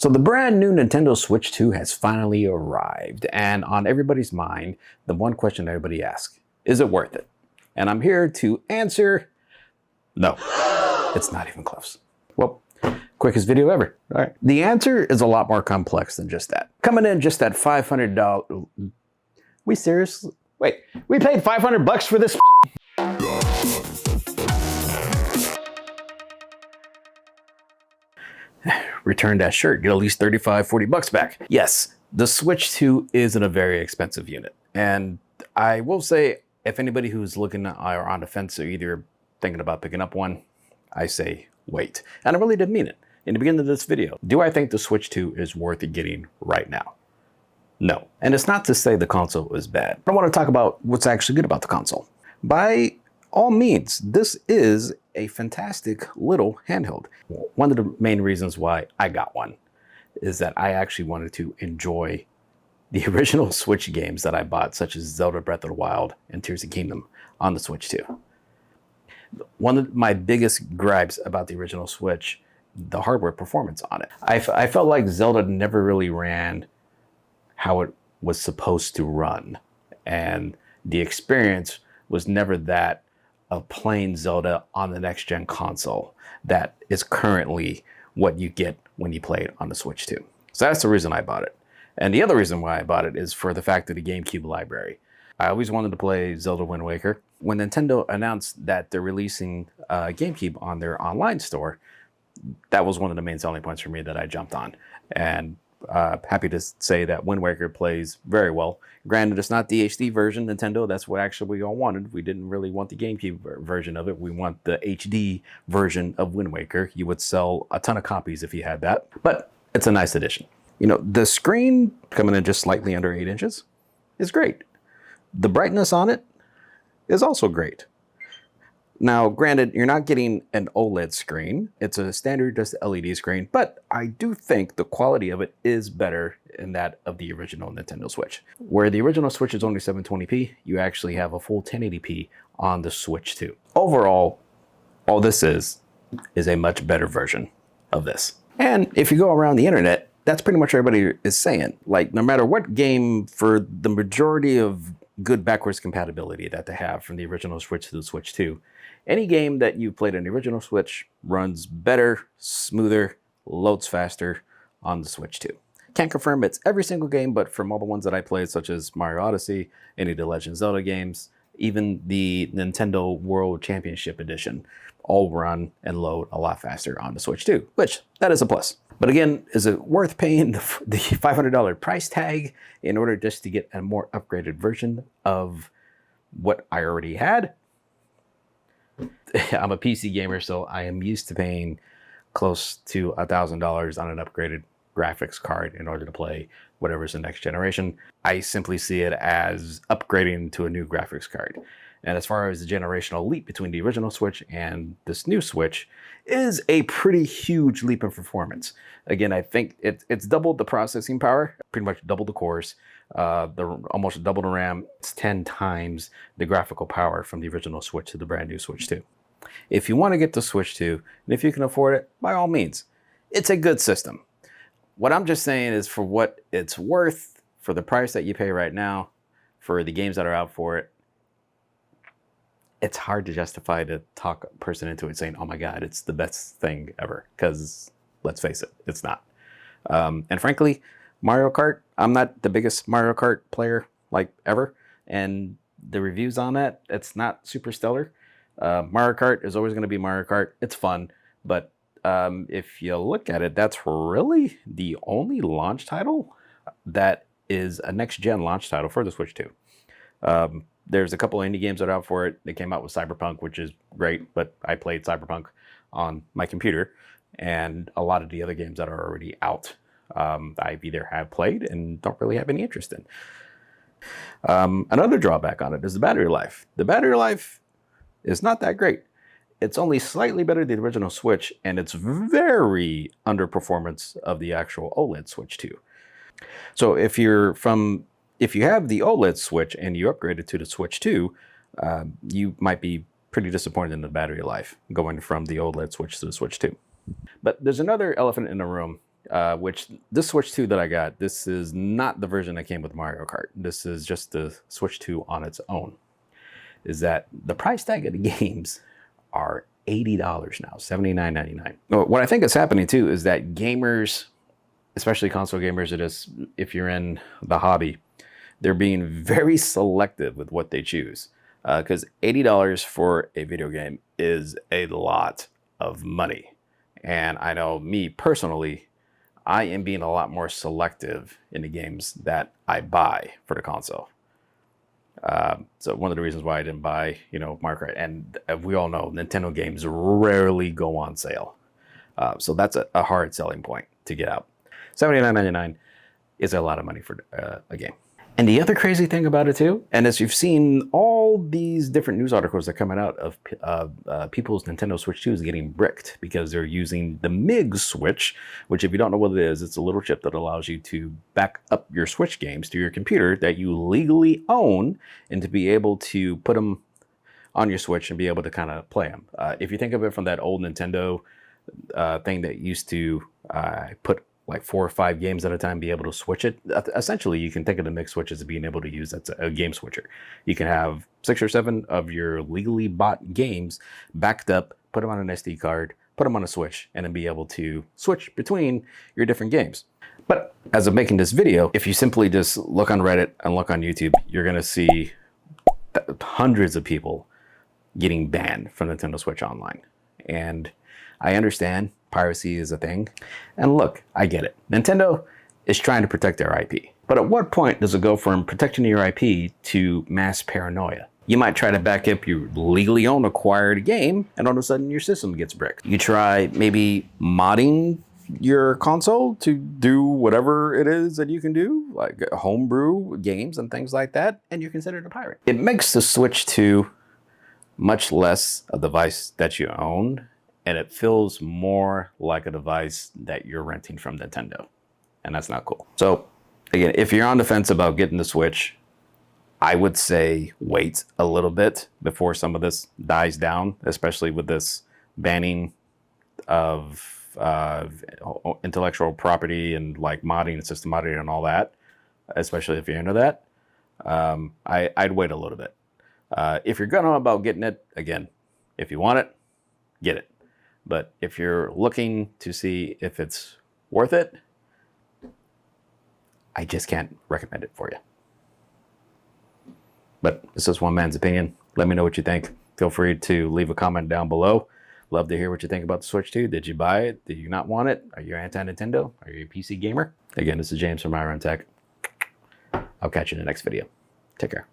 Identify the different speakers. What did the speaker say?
Speaker 1: So the brand new Nintendo Switch 2 has finally arrived, and on everybody's mind, the one question everybody asks, is it worth it? And I'm here to answer, no, it's not even close. Well, quickest video ever. All right. The answer is a lot more complex than just that. Coming in just at $500, we seriously, wait, we paid $500 for this? Return that shirt, get at least $35-40 back. Yes, the Switch 2 isn't a very expensive unit. And I will say, if anybody who's looking or on the fence or either thinking about picking up one, I say wait. And I really did mean it. In the beginning of this video, do I think the Switch 2 is worth getting right now? No. And it's not to say the console is bad. I want to talk about what's actually good about the console. By all means, this is a fantastic little handheld. One of the main reasons why I got one is that I actually wanted to enjoy the original Switch games that I bought, such as Zelda Breath of the Wild and Tears of the Kingdom on the Switch 2. One of my biggest gripes about the original Switch, the hardware performance on it. I felt like Zelda never really ran how it was supposed to run. And the experience was never that of playing Zelda on the next gen console that is currently what you get when you play it on the Switch 2. So that's the reason I bought it. And the other reason why I bought it is for the fact of the GameCube library. I always wanted to play Zelda Wind Waker. When Nintendo announced that they're releasing GameCube on their online store, that was one of the main selling points for me that I jumped on. And happy to say that Wind Waker plays very well. Granted, it's not the HD version, Nintendo. That's what actually we all wanted. We didn't really want the GameCube version of it. We want the HD version of Wind Waker. You would sell a ton of copies if you had that. But it's a nice addition. You know, the screen coming in just slightly under 8 inches is great. The brightness on it is also great. Now, granted, you're not getting an OLED screen. It's a standard just LED screen, but I do think the quality of it is better than that of the original Nintendo Switch. Where the original Switch is only 720p, you actually have a full 1080p on the Switch 2. Overall, all this is a much better version of this. And if you go around the internet, that's pretty much what everybody is saying. Like, no matter what game, for the majority of good backwards compatibility that they have from the original Switch to the Switch 2, any game that you played on the original Switch runs better, smoother, loads faster on the Switch 2. Can't confirm it's every single game, but from all the ones that I played, such as Mario Odyssey, any of the Legend of Zelda games, even the Nintendo World Championship Edition, all run and load a lot faster on the Switch 2, which that is a plus. But again, is it worth paying the $500 price tag in order just to get a more upgraded version of what I already had? I'm a PC gamer, so I am used to paying close to $1,000 on an upgraded graphics card in order to play whatever's the next generation. I simply see it as upgrading to a new graphics card. And as far as the generational leap between the original Switch and this new Switch is a pretty huge leap in performance. Again, I think it's doubled the processing power, pretty much doubled the cores, almost double the RAM. It's 10 times the graphical power from the original Switch to the brand new Switch 2. If you want to get the Switch 2, and if you can afford it, by all means, it's a good system. What I'm just saying is, for what it's worth, for the price that you pay right now, for the games that are out for it, it's hard to justify to talk a person into it saying, oh my God, it's the best thing ever. Because let's face it, it's not. And frankly, Mario Kart, I'm not the biggest Mario Kart player like ever. And the reviews on that, it's not super stellar. Mario Kart is always going to be Mario Kart. It's fun. But if you look at it, that's really the only launch title that is a next-gen launch title for the Switch 2. There's a couple of indie games that are out for it. They came out with Cyberpunk, which is great, but I played Cyberpunk on my computer, and a lot of the other games that are already out, I've either have played and don't really have any interest in. Another drawback on it is the battery life. The battery life is not that great. It's only slightly better than the original Switch, and it's very under performance of the actual OLED Switch 2. So if you have the OLED Switch and you upgrade it to the Switch 2, you might be pretty disappointed in the battery life going from the OLED Switch to the Switch 2. But there's another elephant in the room which this Switch 2 that I got, this is not the version that came with Mario Kart. This is just the Switch 2 on its own. Is that the price tag of the games are $80 now, $79.99. What I think is happening too is that gamers, especially console gamers, it is, if you're in the hobby, they're being very selective with what they choose. Because $80 for a video game is a lot of money. And I know me personally, I am being a lot more selective in the games that I buy for the console. So one of the reasons why I didn't buy, Mario Kart, and we all know Nintendo games rarely go on sale. So that's a hard selling point to get out. $79.99 is a lot of money for a game. And the other crazy thing about it too, and as you've seen all these different news articles that are coming out of people's Nintendo Switch 2s getting bricked because they're using the MIG switch, which if you don't know what it is, it's a little chip that allows you to back up your Switch games to your computer that you legally own and to be able to put them on your Switch and be able to kind of play them. If you think of it from that old Nintendo thing that used to put like 4 or 5 games at a time, be able to switch it. Essentially, you can think of the mix switches as being able to use that's a game switcher. You can have 6 or 7 of your legally bought games backed up, put them on an SD card, put them on a Switch, and then be able to switch between your different games. But as of making this video, if you simply just look on Reddit and look on YouTube, you're going to see hundreds of people getting banned from Nintendo Switch Online. And I understand piracy is a thing. And look, I get it. Nintendo is trying to protect their IP. But at what point does it go from protecting your IP to mass paranoia? You might try to back up your legally owned acquired game, and all of a sudden your system gets bricked. You try maybe modding your console to do whatever it is that you can do, like homebrew games and things like that, and you're considered a pirate. It makes the Switch 2 much less a device that you own, and it feels more like a device that you're renting from Nintendo. And that's not cool. So again, if you're on the fence about getting the Switch, I would say wait a little bit before some of this dies down, especially with this banning of intellectual property and like modding and system modding and all that, especially if you're into that. I'd wait a little bit. If you're going on about getting it, again, if you want it, get it. But if you're looking to see if it's worth it, I just can't recommend it for you. But this is one man's opinion. Let me know what you think. Feel free to leave a comment down below. Love to hear what you think about the Switch 2. Did you buy it? Did you not want it? Are you anti-Nintendo? Are you a PC gamer? Again, this is James from Iron Tech. I'll catch you in the next video. Take care.